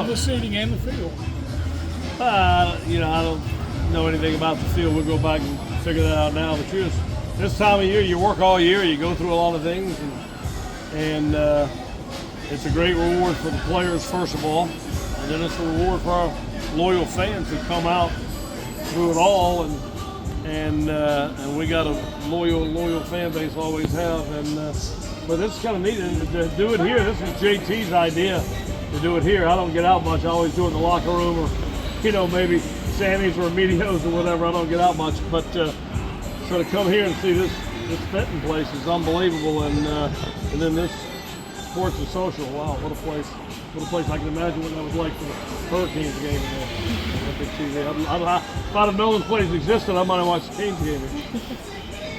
the seating and the field. I don't know anything about the field. We'll go back and figure that out now. But this time of year, you work all year. You go through a lot of things, and it's a great reward for the players, first of all, and then it's a reward for our loyal fans who come out through it all, and we got a loyal fan base, always have, but it's kind of neat to do it here. This is JT's idea to do it here. I don't get out much. I always do it in the locker room, or maybe Sammy's or Emilio's or whatever. I don't get out much, but so to come here and see this fitting place is unbelievable, and then this Sports and Social. Wow, what a place! What a place! I can imagine what that was like for the Hurricanes game in there. Big TV. If I'd have known this place existed, I might have watched the Canes game.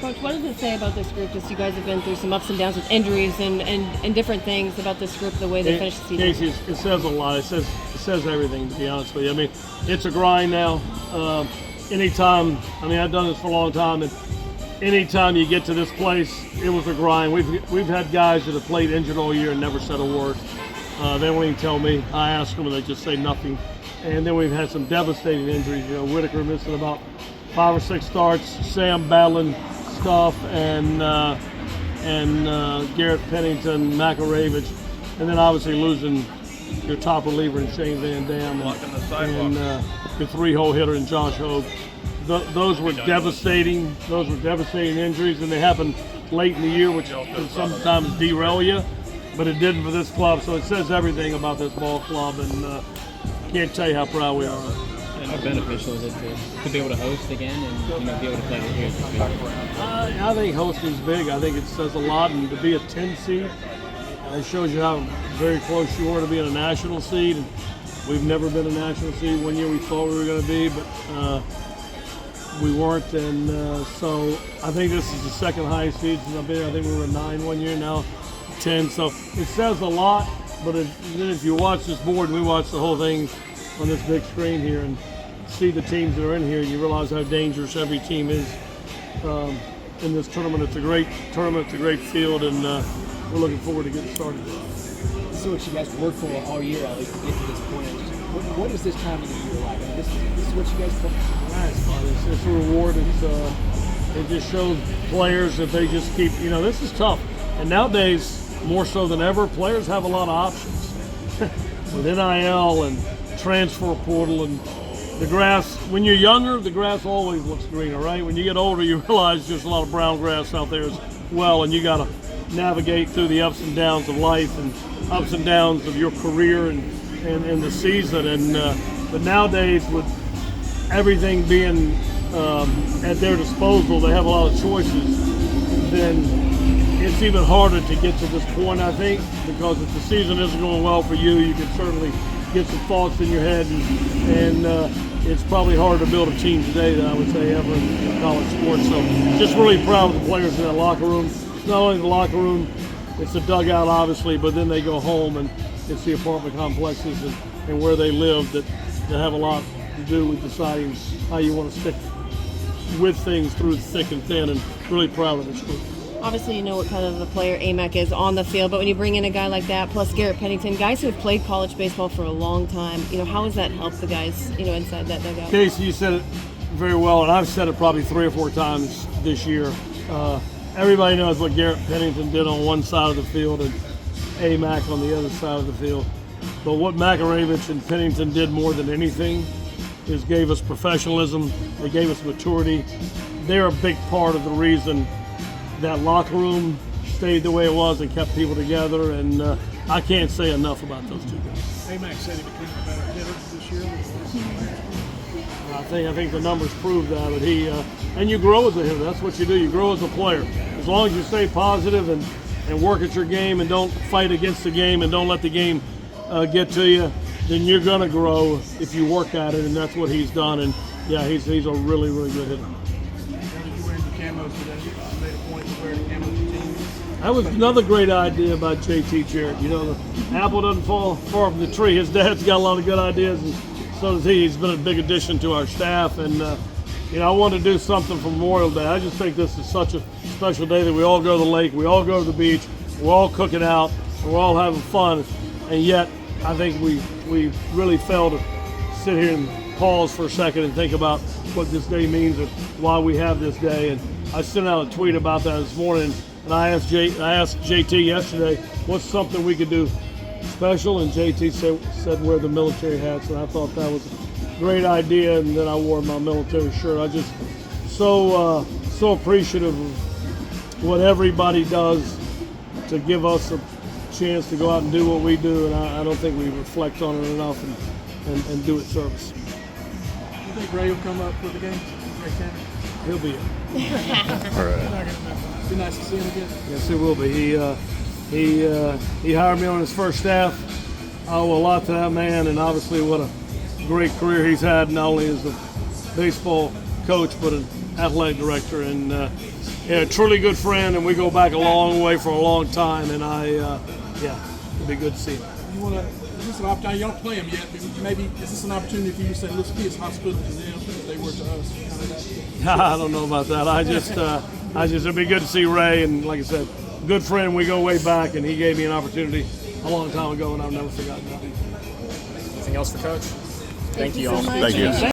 Coach, what does it say about this group? Just you guys have been through some ups and downs with injuries and different things about this group, the way they finished the season. Casey, it says a lot. It says everything, to be honest with you. I mean, it's a grind now. Anytime, I've done this for a long time, and anytime you get to this place, it was a grind. We've had guys that have played injured all year and never said a word. They won't even tell me. I ask them and they just say nothing. And then we've had some devastating injuries. Whitaker missing about 5 or 6 starts, Sam battling stuff, and Garrett Pennington, Makaravich, and then obviously losing your top reliever in Shane Van Dam and your 3-hole hitter in Josh Hogue. Those were devastating. Those were devastating injuries, and they happened late in the year, which can sometimes derail you, but it didn't for this club. So it says everything about this ball club, and can't tell you how proud we are. And how beneficial is it to be able to host again and be able to play here? I think hosting's big. I think it says a lot, and to be a 10 seed, it shows you how very close you are to being a national seed. And we've never been a national seed. One year we thought we were going to be, but we weren't, and so I think this is the second highest seed since I've been here. I think we were 9 one year, now 10. So it says a lot, but then if you watch this board, we watch the whole thing on this big screen here and see the teams that are in here, you realize how dangerous every team is in this tournament. It's a great tournament, it's a great field, and we're looking forward to getting started. This is what you guys worked for all year, Elliott, to get to this point. What is this time of the year like? This is what you guys focus on. It's a reward. It just shows players if they just keep, this is tough. And nowadays, more so than ever, players have a lot of options. With NIL and transfer portal and the grass. When you're younger, the grass always looks greener, right? When you get older, you realize there's a lot of brown grass out there as well, and you got to navigate through the ups and downs of life and ups and downs of your career and the season. But nowadays, with everything being at their disposal, they have a lot of choices. Then it's even harder to get to this point, I think, because if the season isn't going well for you, you can certainly get some thoughts in your head, and it's probably harder to build a team today than I would say ever in college sports. So just really proud of the players in that locker room. It's not only the locker room, it's the dugout, obviously, but then they go home and it's the apartment complexes and where they live that have a lot to do with deciding how you want to stick with things through thick and thin, and really proud of this group. Obviously, you know what kind of a player Amac is on the field, but when you bring in a guy like that, plus Garrett Pennington, guys who have played college baseball for a long time, how has that helped the guys, inside that dugout? Casey, you said it very well, and I've said it probably 3 or 4 times this year. Everybody knows what Garrett Pennington did on one side of the field and Amac on the other side of the field. But what Makaravich and Pennington did more than anything is gave us professionalism. They gave us maturity. They're a big part of the reason that locker room stayed the way it was and kept people together, and I can't say enough about those two guys. Amac said he became a better hitter this year. I think the numbers prove that, but and you grow as a hitter. That's what you do. You grow as a player. As long as you stay positive and work at your game and don't fight against the game and don't let the game get to you, then you're going to grow if you work at it, and that's what he's done. And yeah, he's a really, really good hitter. That was another great idea by JT Jarrett. The apple doesn't fall far from the tree. His dad's got a lot of good ideas, and so does he. He's been a big addition to our staff, and I wanted to do something for Memorial Day. I just think this is such a special day that we all go to the lake, we all go to the beach, we're all cooking out, and we're all having fun, and yet I think we really failed to sit here and pause for a second and think about what this day means and why we have this day. And I sent out a tweet about that this morning, and I asked JT yesterday, what's something we could do special? And JT said wear the military hats, and I thought that was a great idea. And then I wore my military shirt. I just so appreciative of what everybody does to give us a chance to go out and do what we do, and I don't think we reflect on it enough and do it service. You think Ray will come up for the game? Ray Tanner? He'll be in. All right. Be nice to see him again. Yes, it will be. He hired me on his first staff. I owe a lot to that man, and obviously what a great career he's had, not only as a baseball coach but an athletic director, and a truly good friend, and we go back a long way for a long time, and it'd be good to see him. You want to? Is this an opportunity? You don't play him yet, but maybe is this an opportunity for you to say, let's be as hospitable to them as they were to us? Kind of that? I don't know about that. I just it'd be good to see Ray, and like I said, good friend. We go way back, and he gave me an opportunity a long time ago, and I've never forgotten that. Anything else for Coach? Thank you all. So much. Thank you.